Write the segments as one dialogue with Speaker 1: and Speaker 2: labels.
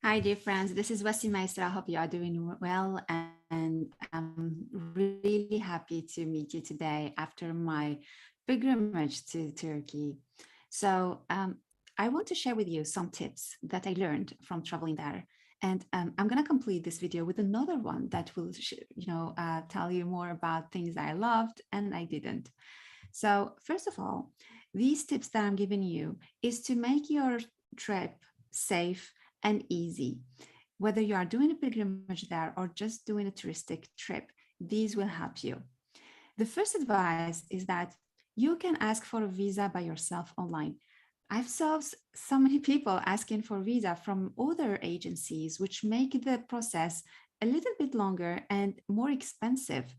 Speaker 1: Hi, dear friends. This is Wasima Isra. I hope you are doing well, and I'm really happy to meet you today after my pilgrimage to Turkey. So, I want to share with you some tips that I learned from traveling there, and I'm gonna complete this video with another one that will, tell you more about things I loved and I didn't. So, first of all, these tips that I'm giving you is to make your trip safe and easy. Whether you are doing a pilgrimage there or just doing a touristic trip, these will help you. The first advice is that you can ask for a visa by yourself online. I've saw so many people asking for visa from other agencies, which make the process a little bit longer and more expensive.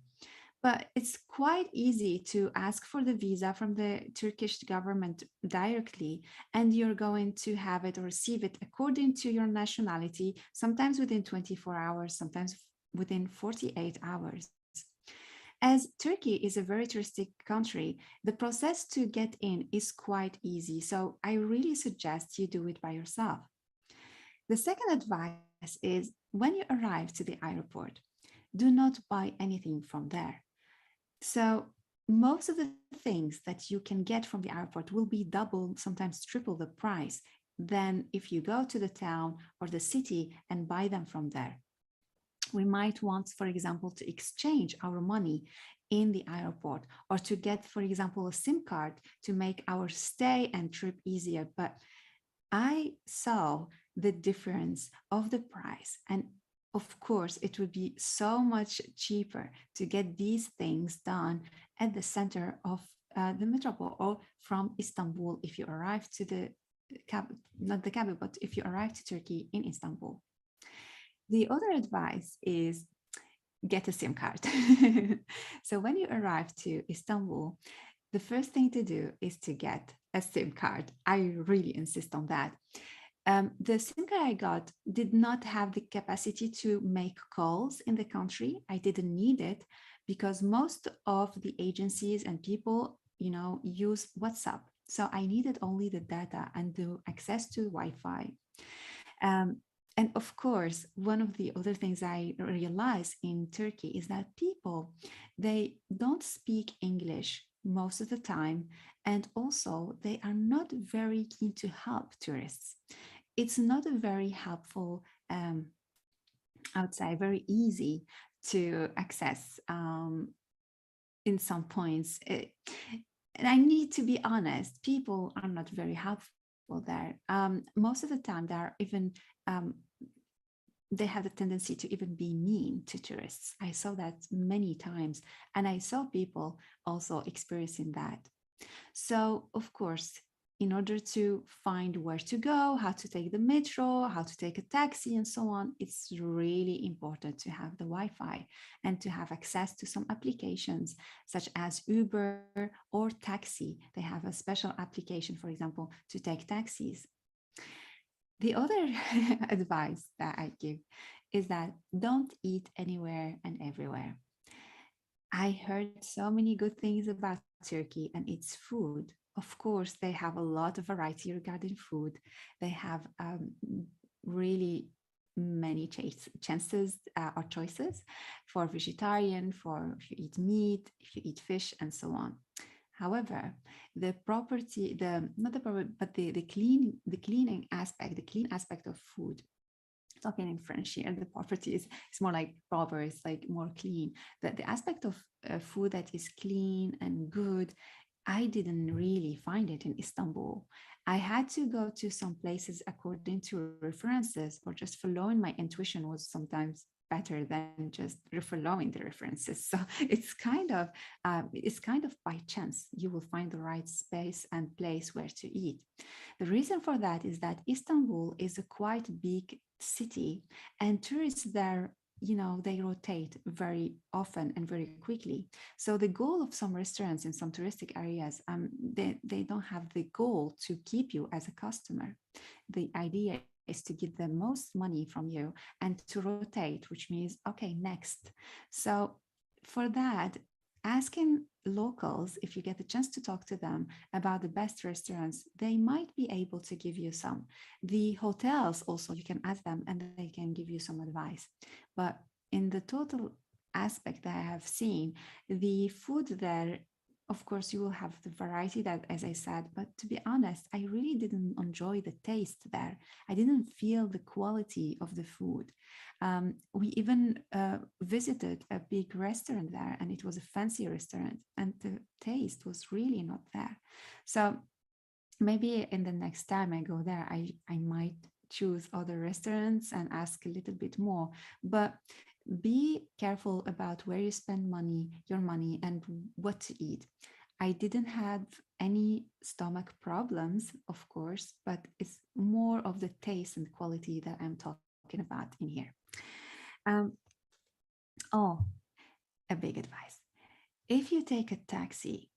Speaker 1: But it's quite easy to ask for the visa from the Turkish government directly, and you're going to have it or receive it according to your nationality, sometimes within 24 hours, sometimes within 48 hours. As Turkey is a very touristic country, the process to get in is quite easy. So I really suggest you do it by yourself. The second advice is when you arrive to the airport, do not buy anything from there. So most of the things that you can get from the airport will be double, sometimes triple the price than if you go to the town or the city and buy them from there. We might want, for example, to exchange our money in the airport or to get, for example, a SIM card to make our stay and trip easier. But I saw the difference of the price. And of course, it would be so much cheaper to get these things done at the center of the metropole or from Istanbul if you arrive to the not the capital, but if you arrive to Turkey in Istanbul. The other advice is get a SIM card. So when you arrive to Istanbul, the first thing to do is to get a SIM card. I really insist on that. The SIM card I got did not have the capacity to make calls in the country. I didn't need it because most of the agencies and people, use WhatsApp. So I needed only the data and the access to Wi-Fi. Um, and of course, one of the other things I realized in Turkey is that people, they don't speak English most of the time. And also, they are not very keen to help tourists. It's not a very helpful, I would say, very easy to access in some points. And I need to be honest, people are not very helpful there. Most of the time, they are even um, they have the tendency to even be mean to tourists. I saw that many times, and I saw people also experiencing that. So, of course, in order to find where to go, how to take the metro, how to take a taxi, and so on, it's really important to have the Wi Fi and to have access to some applications such as Uber or Taxi. They have a special application, for example, to take taxis. The other advice that I give is that don't eat anywhere and everywhere. I heard so many good things about Turkey and its food. Of course, they have a lot of variety regarding food. They have really many chances or choices for vegetarian, for if you eat meat, if you eat fish, and so on. However, the property, the not the property, but the cleaning aspect, the clean aspect of food, talking in French here, the property is more like proper, it's like more clean. The aspect of food that is clean and good, I didn't really find it in Istanbul. I had to go to some places according to references, or just following my intuition was sometimes better than just following the references. So it's kind of by chance you will find the right space and place where to eat. The reason for that is that Istanbul is a quite big city, and tourists there, they rotate very often and very quickly. So the goal of some restaurants in some touristic areas, they don't have the goal to keep you as a customer. The idea is to get the most money from you and to rotate, which means, okay, next. So for that, asking locals, if you get the chance to talk to them about the best restaurants, they might be able to give you some. The hotels also, you can ask them and they can give you some advice. But in the total aspect that I have seen, the food there, of course, you will have the variety that, as I said, but to be honest, I really didn't enjoy the taste there. I didn't feel the quality of the food. We even visited a big restaurant there, and it was a fancy restaurant, and the taste was really not there. So maybe in the next time I go there, I might choose other restaurants and ask a little bit more. But be careful about where you spend your money, and what to eat. I didn't have any stomach problems, of course, but it's more of the taste and quality that I'm talking about in here. Um, oh, a big advice. If you take a taxi,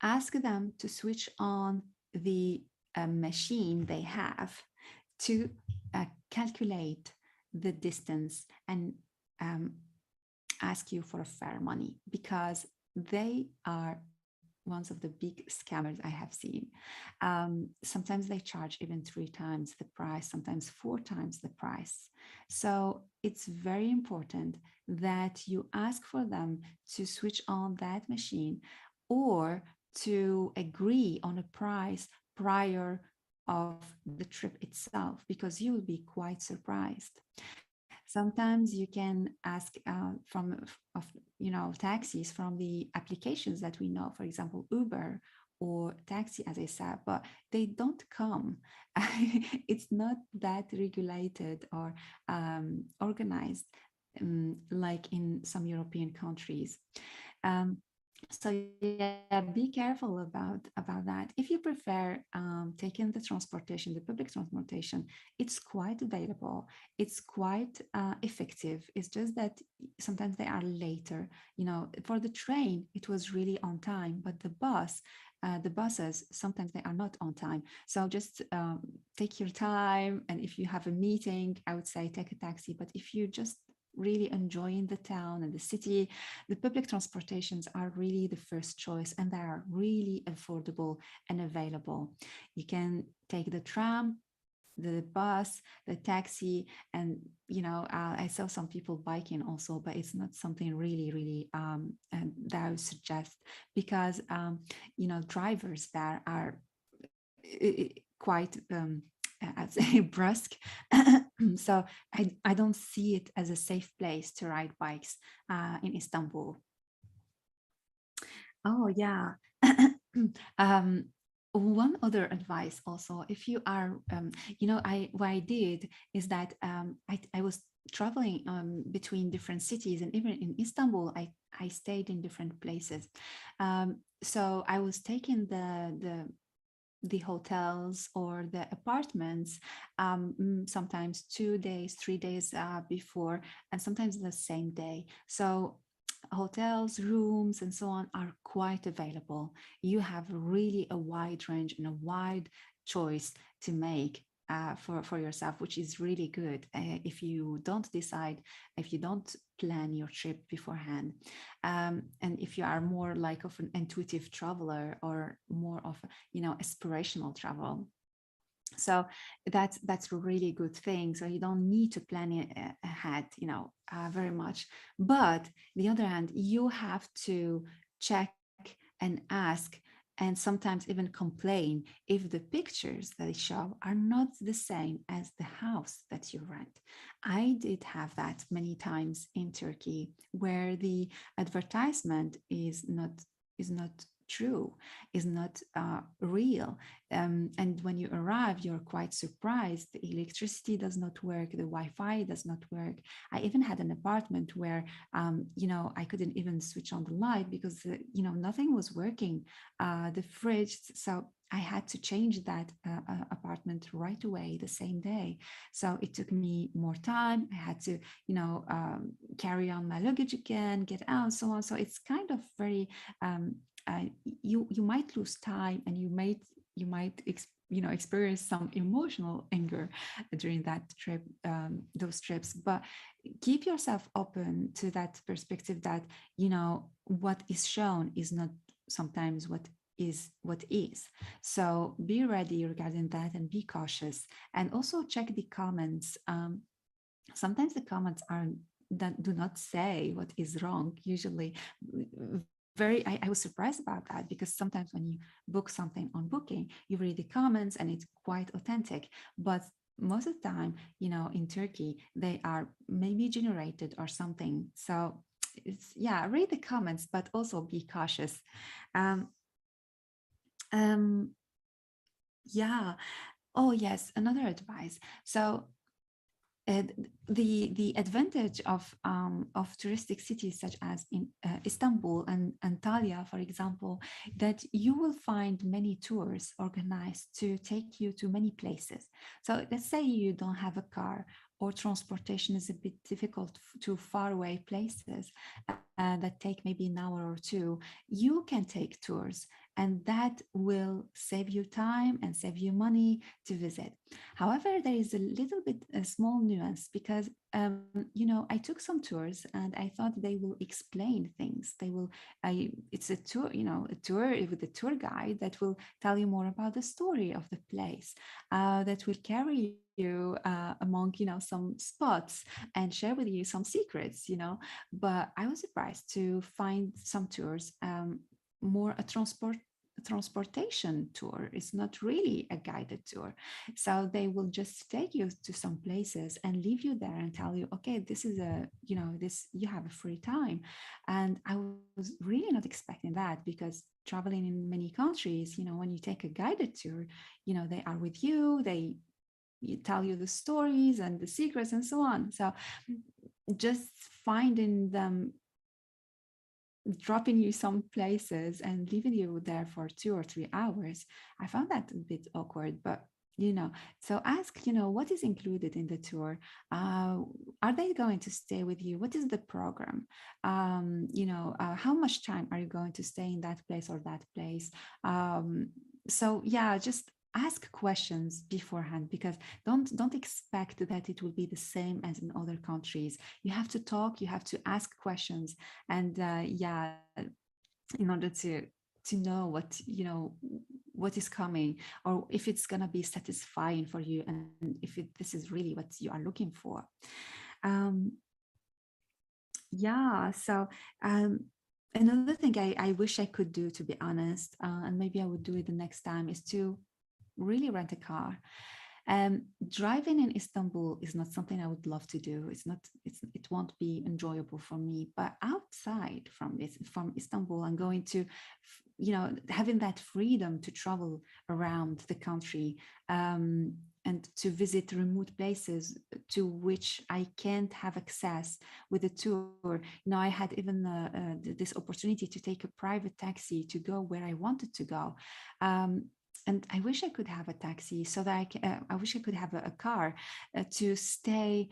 Speaker 1: ask them to switch on the machine they have to calculate the distance and um, ask you for a fair money, because they are ones of the big scammers I have seen. Sometimes they charge even 3 times the price, sometimes 4 times the price. So it's very important that you ask for them to switch on that machine, or to agree on a price prior of the trip itself, because you will be quite surprised. Sometimes you can ask from of taxis from the applications that we know, for example, Uber or taxi, as I said, but they don't come. It's not that regulated or organized like in some European countries. Um, so yeah, be careful about that. If you prefer taking the transportation, the public transportation, it's quite available. It's quite effective. It's just that sometimes they are later. For the train, it was really on time, but the buses, sometimes they are not on time. So just take your time. And if you have a meeting, I would say take a taxi. But if you just really enjoying the town and the city, the public transportations are really the first choice, and they are really affordable and available. You can take the tram, the bus, the taxi, and I saw some people biking also, but it's not something really and that I would suggest, because drivers there are quite I'd say brusque. So I don't see it as a safe place to ride bikes in Istanbul. Oh yeah. um, One other advice also, if you are, I what I did is that I was traveling between different cities, and even in Istanbul, I stayed in different places. So I was taking the hotels or the apartments sometimes 2 days, 3 days before, and sometimes the same day. So hotels, rooms, and so on are quite available. You have really a wide range and a wide choice to make for yourself, which is really good if you don't decide, if you don't plan your trip beforehand. And if you are more like of an intuitive traveler, or more of aspirational travel, so that's a really good thing. So you don't need to plan it ahead very much. But the other hand, you have to check and ask, and sometimes even complain if the pictures that they show are not the same as the house that you rent. I did have that many times in Turkey, where the advertisement is not true, is not real. And when you arrive, you're quite surprised. The electricity does not work, the Wi-Fi does not work. I even had an apartment where, I couldn't even switch on the light because, nothing was working. The fridge, so I had to change that apartment right away, the same day. So it took me more time. I had to, carry on my luggage again, get out, so on. So it's kind of very, you might lose time, and you might experience some emotional anger during that trip, those trips. But keep yourself open to that perspective that, what is shown is not sometimes what is. So be ready regarding that and be cautious, and also check the comments. Sometimes the comments are that do not say what is wrong usually. I was surprised about that, because sometimes when you book something on Booking, you read the comments and it's quite authentic, but most of the time, in Turkey, they are maybe generated or something. So it's, yeah, read the comments, but also be cautious. um um yeah. Oh yes, another advice. So uh, the advantage of touristic cities such as in Istanbul and Antalya, for example, that you will find many tours organized to take you to many places. So let's say you don't have a car, or transportation is a bit difficult to faraway places that take maybe an hour or two. You can take tours, and that will save you time and save you money to visit. However, there is a little bit a small nuance, because I took some tours and I thought they will explain things. It's a tour, a tour with a tour guide that will tell you more about the story of the place, that will carry you among, some spots and share with you some secrets, But I was surprised to find some tours more a transportation tour. It's not really a guided tour. So they will just take you to some places and leave you there and tell you, okay, this is this, you have a free time. And I was really not expecting that, because traveling in many countries, when you take a guided tour, they are with you, they tell you the stories and the secrets and so on. So just finding them dropping you some places and leaving you there for 2 or 3 hours, I found that a bit awkward. But so ask, what is included in the tour. Are they going to stay with you? What is the program? How much time are you going to stay in that place or that place? So yeah, just ask questions beforehand, because don't expect that it will be the same as in other countries. You have to talk, you have to ask questions, and yeah, in order to know what is coming, or if it's going to be satisfying for you, and if this is really what you are looking for. um yeah. So another thing I wish I could do, to be honest, and maybe I would do it the next time, is to really rent a car. Driving in Istanbul is not something I would love to do. It won't be enjoyable for me. But outside from Istanbul, I'm going to, having that freedom to travel around the country, and to visit remote places to which I can't have access with a tour. I had even this opportunity to take a private taxi to go where I wanted to go. And I wish I could have a taxi, so that I wish I could have a car to stay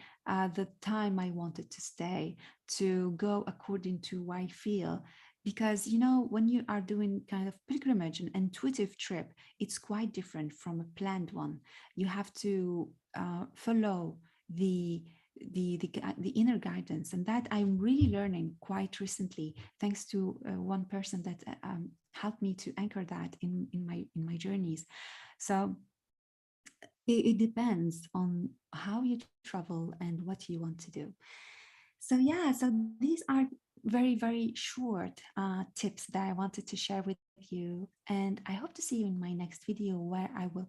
Speaker 1: the time I wanted to stay, to go according to what I feel. Because, when you are doing kind of pilgrimage, an intuitive trip, it's quite different from a planned one. You have to follow the inner guidance, and that I'm really learning quite recently, thanks to one person that helped me to anchor that in my journeys. So it depends on how you travel and what you want to do. So yeah, so these are very, very short tips that I wanted to share with you. And I hope to see you in my next video, where I will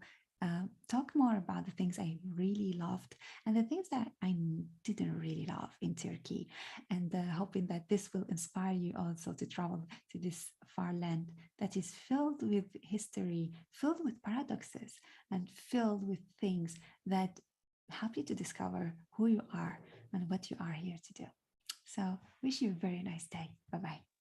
Speaker 1: talk more about the things I really loved and the things that I didn't really love in Turkey. And hoping that this will inspire you also to travel to this far land that is filled with history, filled with paradoxes, and filled with things that help you to discover who you are and what you are here to do. So wish you a very nice day. Bye-bye.